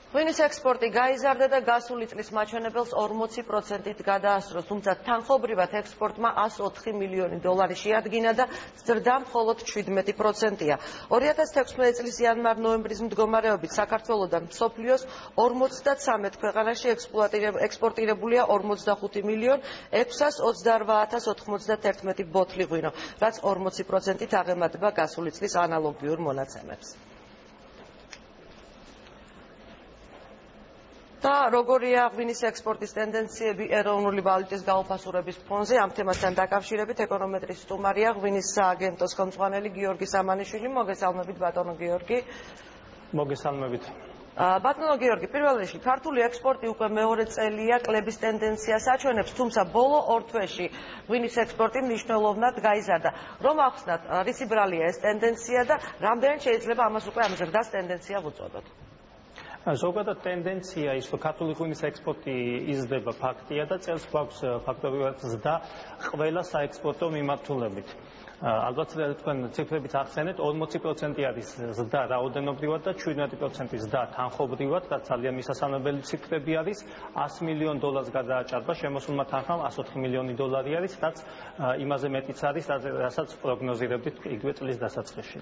ღვინის ექსპორტი გაიზარდა და გასული წლის მაჩვენებელს 40%-ით გადაასწროს, თუმცა თანხობრივად ექსპორტმა 104 მილიონი დოლარი შეადგინა და ზრდა მხოლოდ 17%-ია. 2016 წლის იანვარ-ნოემბრის მდგომარეობით საქართველოდან მსოფლიოს 53 ქვეყანაში ექსპორტირებულია 45 მილიონ 628,091 ბოთლი ღვინო, რაც 40%-ით აღემატება გასული წლის ანალოგიურ მონაცემებს. და როგორია ღვინის ექსპორტის ტენდენციები ეროვნული ვალუტის გაუფასურების ფონზე? ამ თემასთან დაკავშირებით ეკონომეტრის სტუმარია ღვინის სააგენტოს ხელმძღვანელი გიორგი სამანიშვილი. მოგესალმებით, ბატონო გიორგი. მოგესალმებით. ბატონო გიორგი, პირველ რიგში ქართული ექსპორტი უკვე მეორე წელია კლების ტენდენციას აჩვენებს, თუმცა ბოლო 2 თვეში ღვინის ექსპორტი მნიშვნელოვნად გაიზარდა. რომ ახსნათ, რისი ბრალია ეს ტენდენცია და რამდენად შეიძლება ამას უკვე ამ ზრდას ტენდენცია ვუწოდოთ? ზოგადად ტენდენცია ის, რომ ქართული ღვინის ექსპორტი იზრდება ფაქტია და წელს გვაქვს ფაქტობრივად ზრდა ყველა საექსპორტო მიმართულებით. ალბათ თქვენ ციფრებით ახსენეთ, 40% არის ზრდა რაოდენობრივად და 17% ზრდა თანხობრივად, რაც ძალიან მისასალმებელი ციფრები არის. 100 მილიონ დოლარს გადააჭარბა შემოსულმა თანხამ, 104 მილიონი დოლარი არის, რაც იმაზე მეტიც არის, რასაც პროგნოზირებდით იგივე წლის დასაწყისში.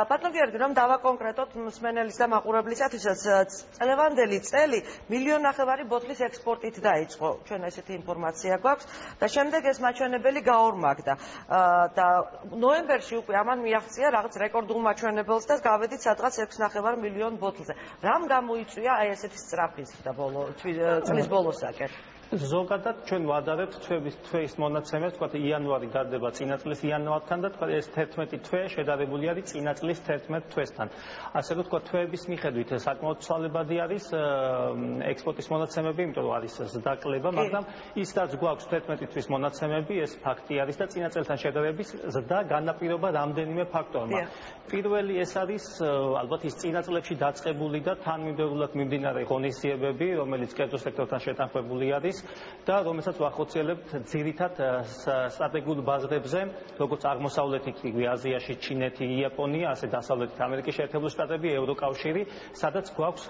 ბატონო გიორგი, რომ დავაკონკრეტოთ მსმენელის და მაყურებლისათვისაც, წლევანდელი წელი 1,5 მილიონი ბოთლის ექსპორტით დაიწყო. ჩვენ ესეთი ინფორმაცია გვაქვს და შემდეგ ეს მაჩვენებელი გაორმაგდა. და ნოემბერში უკვე ამან მიაღწია რაღაც რეკორდულ მაჩვენებელს და გავედით სადღაც 6,5 მილიონ ბოთლზე. რამ გამოიწვია აი ესეთი სწრაფი ზრდა წლის ბოლოსაკენ? ზოგადად ჩვენ ვადარებთ თვეის მონაცემებს, თქვათ იანვარი გარდება წინა წლის იანვართან და თქვათ ეს 11 თვე შედარებული არის წინა წლის 11 თვესთან. ასე რომ თქვათ თვეების მიხედვით საკმაოდ ცვალებადი არის ექსპორტის მონაცემები, იმიტომ რომ არის ზრდა-კლება, მაგრამ ის რაც გვაქვს 11 თვის მონაცემები, ეს ფაქტი არის და წინა წელთან შედარების ზრდა განაპირობა რამდენიმე ფაქტორმა. პირველი ეს არის ალბათ ის წინა წლებში დაწყებული და თანმიმდევრულად მიმდინარე ღონისძიებები, რომელიც კერძო სექტორთან შეთანხმებული არის. და რომელსაც ვახორციელებთ ძირითად სტრატეგიულ ბაზრებზე, როგორც აღმოსავლეთით, აზიაში, ჩინეთი, იაპონია, ასე დასავლეთით ამერიკის შეერთებული შტატები, ევროკავშირი, სადაც გვაქვს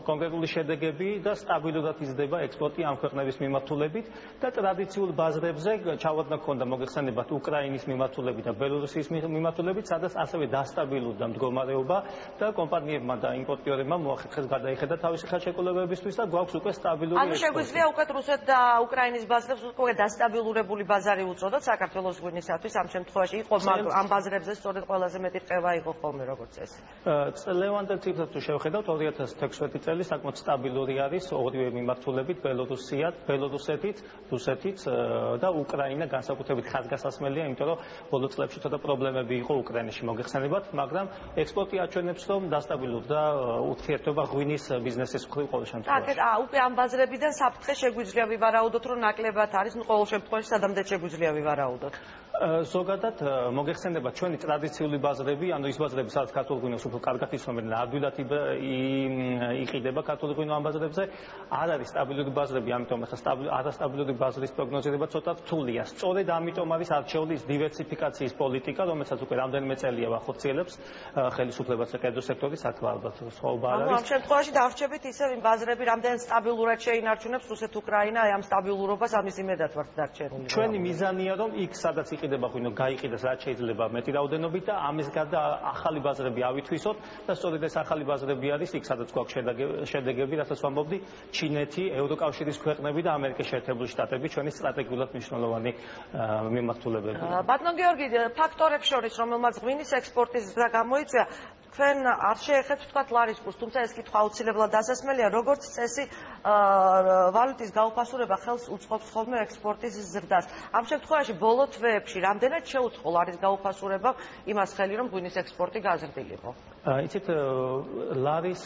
კონკრეტული შედეგები და სტაბილურად იზრდება ექსპორტი ამ ქვეყნების მიმართულებით და ტრადიციულ ბაზრებზე ჩავარდნა ქონდა მოგეხსენებათ უკრაინის მიმართულებით და ბელორუსიის მიმართულებით, სადაც ასევე დასტაბილურდა მდგომარეობა და კომპანიებმა და იმპორტიორებმა მოახერხეს გადაიხედა თავისი ხელშეკრულებებისთვის და გვაქვს უკვე სტაბილური ექსპორტი. ანუ შეგვიძლია უკვე რუსეთ და უკრაინის ბაზრებს უკვე დასტაბილურებული ბაზარი უწოდოთ საქართველოს ღვინისათვის ამ შემთხვევაში იყო ამ ბაზრებზე სწორედ ყველაზე მეტი რყევა იყო ხოლმე როგორც ეს. წლევანდელ ციფრებს თუ შევხედავთ 2016 წელი საკმაოდ სტაბილური არის ორივე მიმართულებით ბელორუსეთით, რუსეთით და უკრაინა განსაკუთრებით ხაზგასასმელია, იმიტომ რომ ბოლო წლებში ცოტა პრობლემები იყო უკრაინაში მოგეხსენებათ, მაგრამ ექსპორტი აჩვენებს რომ დასტაბილურდა ურთიერთობა ღვინის ბიზნესის მხრივ ყოველ შემთხვევაში. უკვე ამ ბაზრებიდან საფრთხე შეგვიძლია ვივარაუდოთ, რომ ნაკლებად არის, ყოველ შემთხვევაში სადამდე შეგვიძლია ვივარაუდოთ. ზოგადად მოგეხსენებათ ჩვენი ტრადიციული ბაზრები, ანუ ის ბაზრები, სადაც ქართული ღვინოს უფრო კარგად იცნობენ და ადვილად იყიდება ქართული ღვინო ამ ბაზრებზე, არ არის სტაბილური ბაზრები, ამიტომ ახლა არასტაბილური ბაზრის პროგნოზირება ცოტა რთულია. სწორედ ამიტომ არის არჩეული ის დივერსიფიკაციის პოლიტიკა, რომელსაც უკვე რამდენიმე წელია ვახორციელებს ხელისუფლებაც და კერძო სექტორი, საქმე ალბათ სხვაობა არ არის. ამ შემთხვევაში დავრჩებით ისევ იმ ბაზრები, რამდენად სტაბილურად შეინარჩუნებს რუსეთ-უკრაინა ამ სტაბილურობას, ამის იმედად ვართ დარჩენილი. ჩვენი მიზანია რომ იქ სადაც იყიდება ღვინო გაიყიდეს რაც შეიძლება მეტი რაოდენობით და ამის გარდა ახალი ბაზრები ავითვისოთ და სწორედ ეს ახალი ბაზრები არის იქ სადაც გვაქვს შედეგები, რასაც ვამბობდი, ჩინეთი, ევროკავშირის ქვეყნები და ამერიკის შეერთებული შტატები ჩვენი სტრატეგიულად მნიშვნელოვანი მიმართულებები. ბატონო გიორგი, ფაქტორებს შორის რომელმაც ღვინის ექსპორტის ზრდა გამოიწვია, თქვენ არ შეეხებთ თქვათ ლარის კურსს, თუმცა ეს კითხვა აუცილებლად დასასმელია, როგორც წესი ვალუტის გაუფასურება ხელს უწყობს ხოლმე ექსპორტის ზრდას. ამ შემთხვევაში ბოლო თვეებში რამდენად შეუწყო ლარის გაუფასურება იმას ხელი, რომ ღვინის ექსპორტი გაზრდილიყო? იცით, ლარის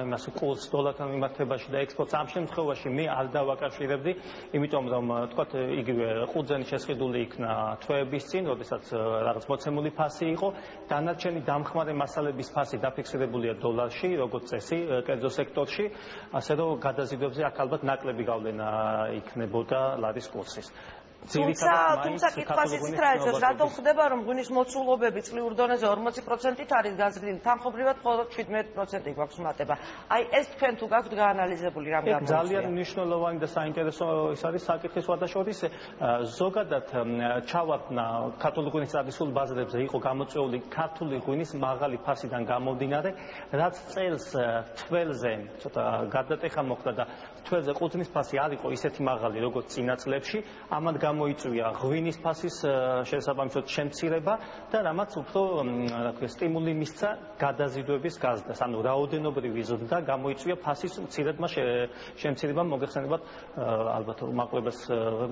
იმას კურსს დოლართან მიმართებაში და ექსპორტს ამ შემთხვევაში მე არ დავაკავშირებდი, იმიტომ რომ თქვათ იგივე ყურძენი შესყიდული იქნა თვეების წინ, როდესაც რაღაც მოცემული ფასი იყო, დანარჩენი დამხმარე მასალების ფასი დაფიქსირებულია დოლარში, როგორც წესი, კერძო სექტორში, ასე რომ გადაზიდვებზე აქ ალბათ ნაკლები გავლენა იქნებოდა ლარის კურსის. თუმცა კითხვას იცით რა ეცეს, რატომ ხდება რომ ღვინის მოცულობები წლიურ დონეზე 40%-ით არის გაზრდილი, თანხმობრივად მხოლოდ 17% გვაქვს მატება. აი ეს თქვენ თუ გაქვთ გაანალიზებული რამ გამოიწვია? ძალიან მნიშვნელოვანი და საინტერესო ის არის საკითხის ვადაშორის ზოგადად ჩავარდნა ქართული ღვინის ტრადიციულ ბაზრებზე იყო გამოწვეული ქართული ღვინის მაღალი ფასიდან გამომდინარე, რაც წელს თველზე ცოტა გარდატეხა მოხდა და თველზე ყურძნის ფასი არ იყო ისეთი მაღალი როგორც წინა წლებში, ამან გამოიწვია ღვინის ფასის შესაბამისად შემცირება და რამაც უფრო სტიმული მისცა გადაზიდვების გაზრდას, ანუ რაოდენობრივი ზრდა გამოიწვია ფასის მცირედმა შემცირებამ. მოგეხსენებათ ალბათ მაყურებელს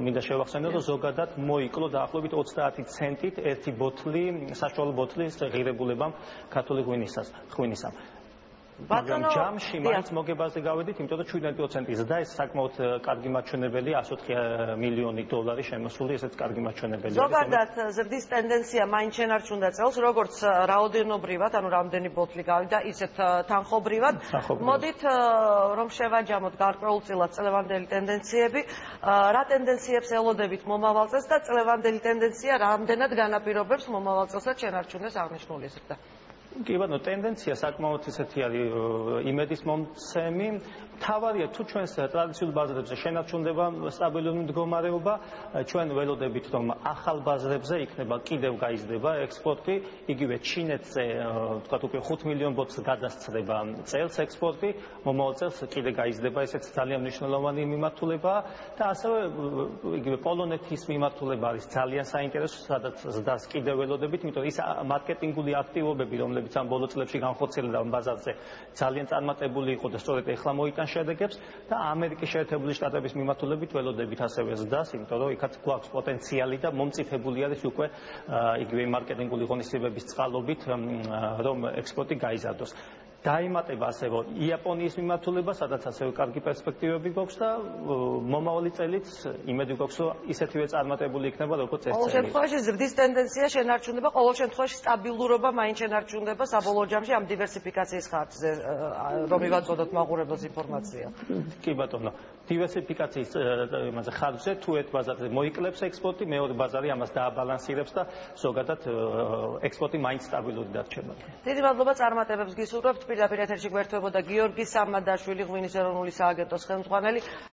მინდა შევახსენო, რომ ზოგადად მოიკლო დაახლოებით 30 ცენტით ერთი ბოთლი, საშუალო ბოთლის ღირებულებამ ქართული ღვინისა. მაგრამ ჯამში მაინც მოგებაზე გავედით, იმიტომ რომ 17% ზრდა ეს საკმაოდ კარგი მაჩვენებელია, 104 მილიონი დოლარი შემოსული, ესეც კარგი მაჩვენებელია. ზოგადად ზრდის ტენდენცია მაინც შენარჩუნდა წელს, როგორც რაოდენობრივად, ანუ რამდენი ბოთლი გავიდა, ისეთ თანხობრივად. მოდით რომ შევაჯამოთ გარკვეულწილად წლევანდელი ტენდენციები, რა ტენდენციებს ელოდებით მომავალ წელს და წლევანდელი ტენდენცია რამდენად განაპირობებს მომავალ წელსაც შენარჩუნდეს აღნიშნული ზრდა? კი ბატონო, ტენდენცია საკმაოდ ისეთი არის იმედისმომცემი. თავარია თუ ჩვენს ტრადიციულ ბაზრებზე შენარჩუნდება სტაბილური მდგომარეობა, ჩვენ ველოდებით რომ ახალ ბაზრებზე იქნება კიდევ გაიზრდება ექსპორტი, იგივე ჩინეთზე თქვათ უკვე 5 მილიონ ბოთლს გადასცდება წელს ექსპორტი, მომავალ წელს კიდე გაიზრდება, ესეც ძალიან მნიშვნელოვანი მიმართულებაა და ასევე იგივე პოლონეთის მიმართულება არის ძალიან საინტერესო, სადაც ზრდას კიდევ ველოდებით, იმიტომ ის მარკეტინგული აქტივობები, რომლებიც ამ ბოლო წლებში განხორციელდა ბაზარზე, ძალიან წარმატებული იყო და სწორედ ეხლა მოიტანა შედეგებს და ამერიკის შეერთებული შტატების მიმართულებით ველოდებით ასევე ზრდას, იმიტომ რომ იქაც გვაქვს პოტენციალი და მომწიფებული არის უკვე იგივე მარკეტინგული ღონისძიებების წყალობით, რომ ექსპორტი გაიზარდოს. დაემატება ასევე იაპონიის მიმართულება, სადაც ასევე კარგი პერსპექტივები გვაქვს და მომავალი წელიც იმედი გვაქვს, რომ ისეთივე წარმატებული იქნება, როგორც ეს წელი. ყოველ შემთხვევაში ზრდის ტენდენცია შენარჩუნდება, ყოველ შემთხვევაში სტაბილურობა მაინც შენარჩუნდება საბოლოო ჯამში ამ დივერსიფიკაციის ხარჯზე, რომ მივაწოდოთ მაყურებელს ინფორმაცია. კი ბატონო, დივერსიფიკაციის იმაზე ხარჯზე თუ ერთ ბაზარზე მოიკლებს ექსპორტი, მეორე ბაზარი ამას დააბალანსირებს და ზოგადად ექსპორტი მაინც სტაბილური დარჩება. დიდი მადლობა წარმატებებს გისურვებთ. პირდაპირ ეთერში გვერდებოდა გიორგი სამადაშვილი, ღვინის ეროვნული სააგენტოს ხელმძღვანელი.